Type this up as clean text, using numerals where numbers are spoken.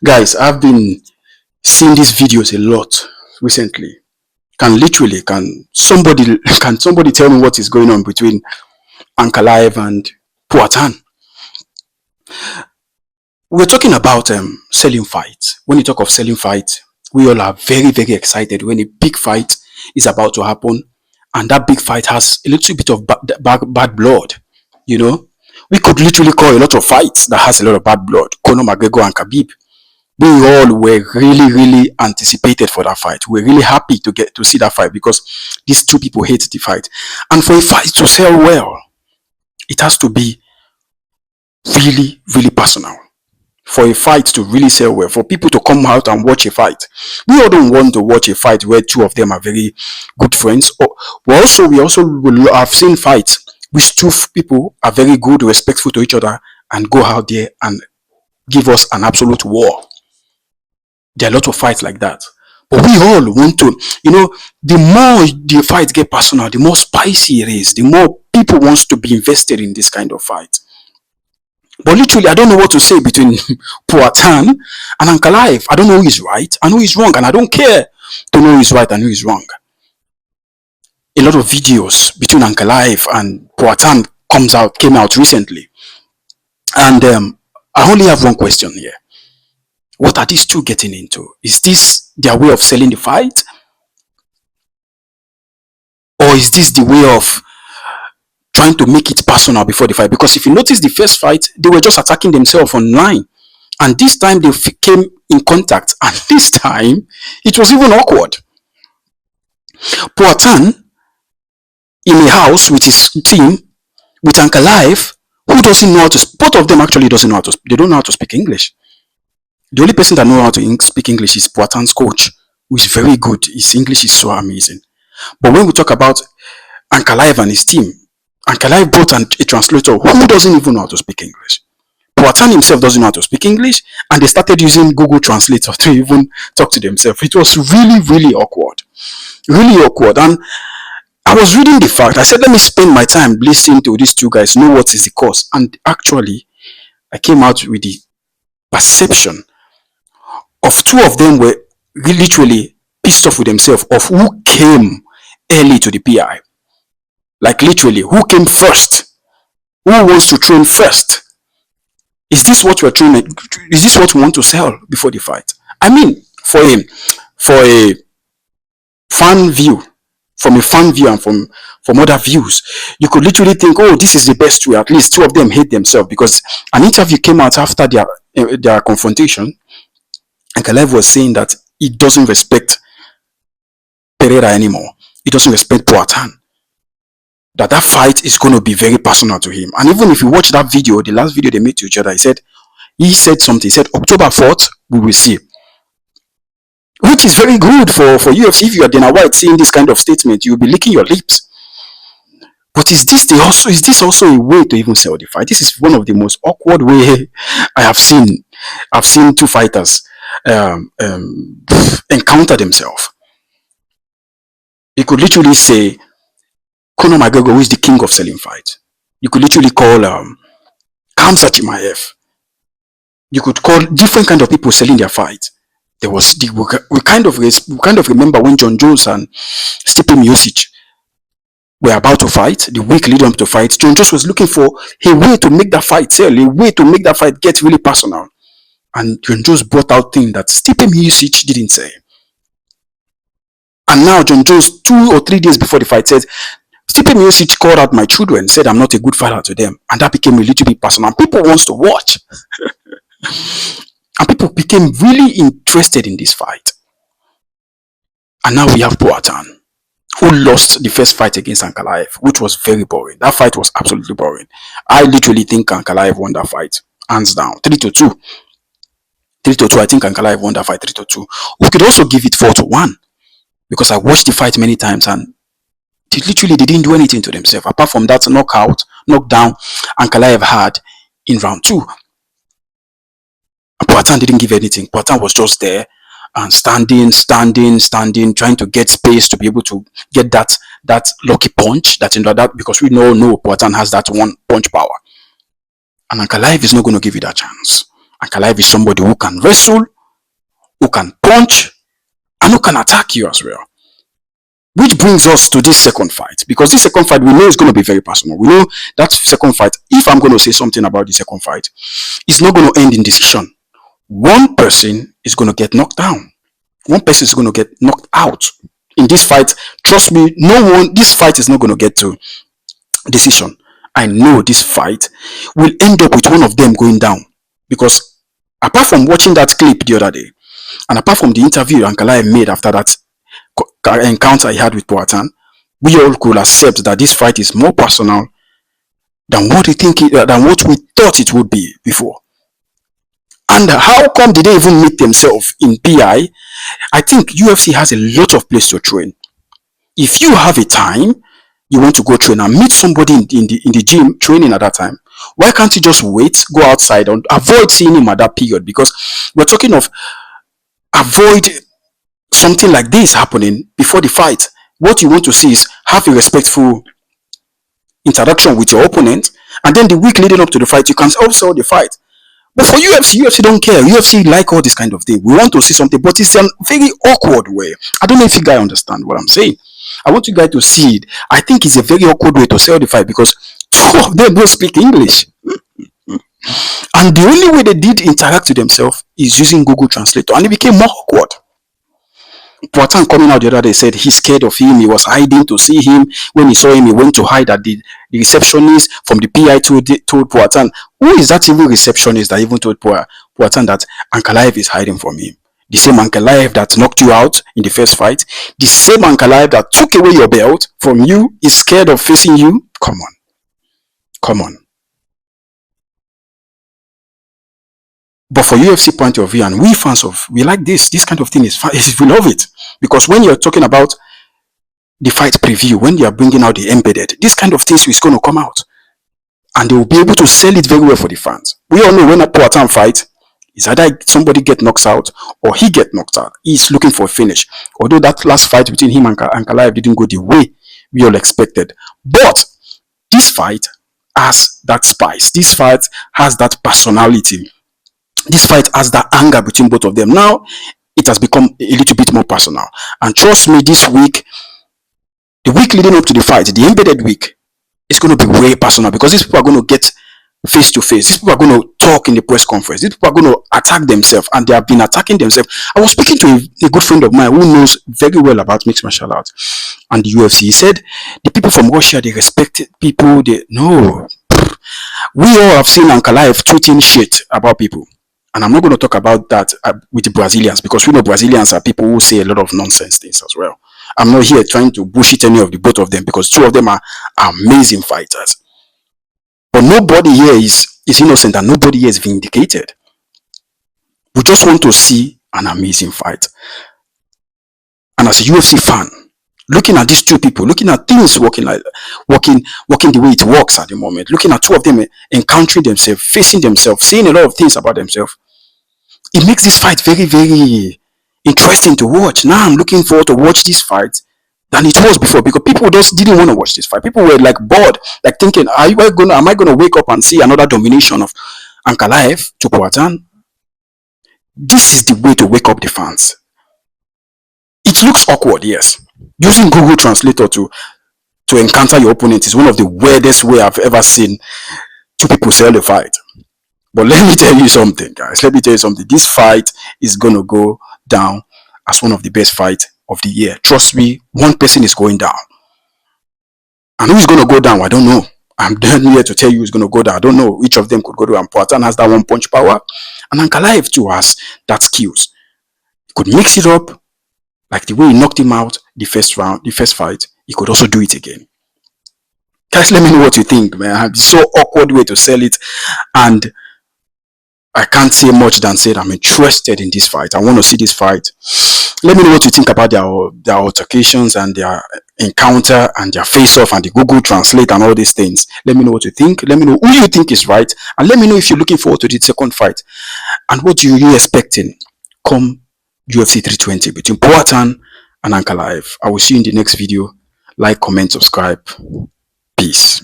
Guys, I've been seeing these videos a lot recently. Can somebody tell me what is going on between Ankalaev and Poatan? We're talking about selling fights. When you talk of selling fights, we all are very, very excited when a big fight is about to happen, and that big fight has a little bit of bad blood. You know, we could literally call a lot of fights that has a lot of bad blood. Conor McGregor and Khabib. We all were really, really anticipated for that fight. We're really happy to get to see that fight because these two people hate the fight. And for a fight to sell well, it has to be really, really personal. For a fight to really sell well, for people to come out and watch a fight. We all don't want to watch a fight where two of them are very good friends. Or we also will have seen fights which two people are very good, respectful to each other, and go out there and give us an absolute war. There are a lot of fights like that. But we all want to, the more the fight get personal, the more spicy it is, the more people wants to be invested in this kind of fight. But literally, I don't know what to say between Poatan and Ankalaev. I don't know who is right and who is wrong, and I don't care to know who is right and who is wrong. A lot of videos between Ankalaev and Poatan came out recently. And I only have one question here. What are these two getting into? Is this their way of selling the fight? Or is this the way of trying to make it personal before the fight? Because if you notice the first fight, they were just attacking themselves online. And this time they came in contact. And this time, it was even awkward. Poatan, in a house with his team, with Ankalaev, who doesn't know how to speak. Both of them actually doesn't know how to speak. They don't know how to speak English. The only person that knows how to speak English is Poatan's coach, who is very good. His English is so amazing. But when we talk about Ankalaev and his team, Ankalaev brought a translator who doesn't even know how to speak English. Poatan himself doesn't know how to speak English, and they started using Google Translator to even talk to themselves. It was really, really awkward. Really awkward. And I was reading the fact. I said, let me spend my time listening to these two guys, know what is the cause. And actually, I came out with the perception of two of them were literally pissed off with themselves of who came early to the PI. Like literally, who came first? Who wants to train first? Is this what we're training? Is this what we want to sell before the fight? I mean, for a fan view, from a fan view and from other views, you could literally think, oh, this is the best way. At least two of them hate themselves, because an interview came out after their confrontation. And Ankalaev was saying that he doesn't respect Pereira anymore. He doesn't respect Poatan. That fight is going to be very personal to him. And even if you watch that video, the last video they made to each other, he said something. He said, October 4th, we will see. Which is very good for UFC. If you are Dana White seeing this kind of statement, you'll be licking your lips. But is this also a way to even sell the fight? This is one of the most awkward way I have seen. I've seen two fighters encounter themselves. You could literally say Conor McGregor, who is the king of selling fights. You could literally call Khamzat Chimaev. You could call different kind of people selling their fights. We kind of remember when John Jones and Stipe Miocic were about to fight. The week leading up to fight, John Jones was looking for a way to make that fight sell, a way to make that fight get really personal. And John Jones brought out things that Stipe Miocic didn't say. And now John Jones, 2 or 3 days before the fight, said, Stipe Miocic called out my children, said I'm not a good father to them. And that became a little bit personal. And people wants to watch. And people became really interested in this fight. And now we have Poatan, who lost the first fight against Ankalaev, which was very boring. That fight was absolutely boring. I literally think Ankalaev won that fight, hands down, 3-2. 3-2. I think Ankalaev won that fight 3-2. We could also give it 4-1, because I watched the fight many times and they didn't do anything to themselves apart from that knockdown Ankalaev had in round 2. Poatan didn't give anything. Poatan was just there and standing, trying to get space to be able to get that lucky punch, because we know Poatan has that one punch power. And Ankalaev is not going to give you that chance. Ankalaev is somebody who can wrestle, who can punch, and who can attack you as well. Which brings us to this second fight, because this second fight we know is going to be very personal. We know that second fight, if I'm going to say something about the second fight, it's not going to end in decision. One person is going to get knocked down. One person is going to get knocked out. In this fight, trust me, this fight is not going to get to decision. I know this fight will end up with one of them going down, because apart from watching that clip the other day, and apart from the interview Ankalaev made after that encounter he had with Poatan, we all could accept that this fight is more personal than what we thought it would be before. And how come did they even meet themselves in PI? I think UFC has a lot of place to train. If you have a time, you want to go train and meet somebody in the gym training at that time, why can't you just wait, go outside and avoid seeing him at that period? Because we're talking of avoid something like this happening before the fight. What you want to see is have a respectful interaction with your opponent, and then the week leading up to the fight, you can also the fight. But for UFC don't care. UFC like all this kind of thing. We want to see something, but it's a very awkward way. I don't know if you guys understand what I'm saying. I want you guys to see it. I think it's a very awkward way to sell the fight, because two of them don't speak English. And the only way they did interact with themselves is using Google Translator, and it became more awkward. Poatan coming out the other day said he's scared of him. He was hiding to see him. When he saw him, he went to hide at the receptionist from the PI told Poatan. Who is that even receptionist that even told Poatan that Ankalaev is hiding from him? The same Ankalaev that knocked you out in the first fight. The same Ankalaev that took away your belt from you is scared of facing you. Come on. Come on. But for UFC point of view, and we fans we like this kind of thing is we love it. Because when you're talking about the fight preview, when you're bringing out the embedded, this kind of things is going to come out. And they will be able to sell it very well for the fans. We all know when a Poatan fight, is either somebody get knocked out or he get knocked out. He's looking for a finish. Although that last fight between him and Ankalaev didn't go the way we all expected. But this fight has that spice. This fight has that personality. This fight has that anger between both of them. Now, it has become a little bit more personal. And trust me, this week, the week leading up to the fight, the embedded week, is going to be way personal, because these people are going to get face to face. These people are going to talk in the press conference. These people are going to attack themselves, and they have been attacking themselves. I was speaking to a good friend of mine who knows very well about mixed martial arts and the UFC. He said the people from Russia, they respect people. No. We all have seen Ankalaev tweeting shit about people. And I'm not going to talk about that with the Brazilians, because we know Brazilians are people who say a lot of nonsense things as well. I'm not here trying to bullshit any of the both of them, because two of them are amazing fighters. But nobody here is innocent, and nobody here is vindicated. We just want to see an amazing fight. And as a UFC fan, looking at these two people, looking at things working the way it works at the moment, looking at two of them encountering themselves, facing themselves, saying a lot of things about themselves, it makes this fight very, very interesting to watch. Now I'm looking forward to watch this fight than it was before, because people just didn't want to watch this fight. People were like bored, like thinking, am I going to wake up and see another domination of Ankalaev to Poatan? This is the way to wake up the fans. It looks awkward, yes. Using Google Translator to encounter your opponent is one of the weirdest way I've ever seen two people sell the fight. But let me tell you something, guys. Let me tell you something. This fight is going to go down as one of the best fights of the year. Trust me, one person is going down. And who is going to go down? I don't know. I'm down here to tell you who's going to go down. I don't know. Each of them could go down. And Poatan has that one punch power. And Ankalaev too has that skills. He could mix it up. Like the way he knocked him out the first fight, he could also do it again. Guys, let me know what you think, man. It's so awkward way to sell it. And I can't say much than say I'm interested in this fight. I want to see this fight. Let me know what you think about their altercations and their encounter and their face-off and the Google Translate and all these things. Let me know what you think. Let me know who you think is right. And let me know if you're looking forward to the second fight. And what you expecting come UFC 320 between Poatan and Ankalaev. I will see you in the next video. Like, comment, subscribe. Peace.